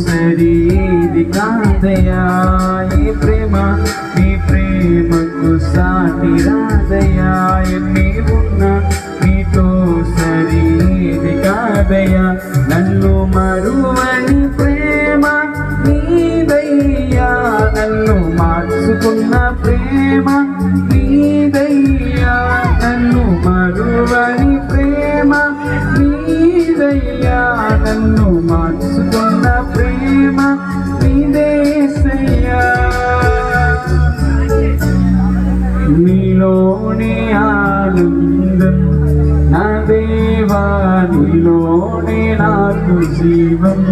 సరిది కాదయా ఈ ప్రేమ నీ ప్రేమకు సాటి రాదయా ఎన్ని ఉన్నా నీతో సరిది కాదయా నన్ను మరువని ప్రేమ నీదయ్యా నన్ను మార్చుకున్న ప్రేమ నీదయ్యా నన్ను మరువని ప్రేమ నీదయ్యా నన్ను మార్చుకున్న ప్రేమ నీదేసయ్యా నీలోనే ఆనందం నా దేవా నీలోనే నాకు జీవం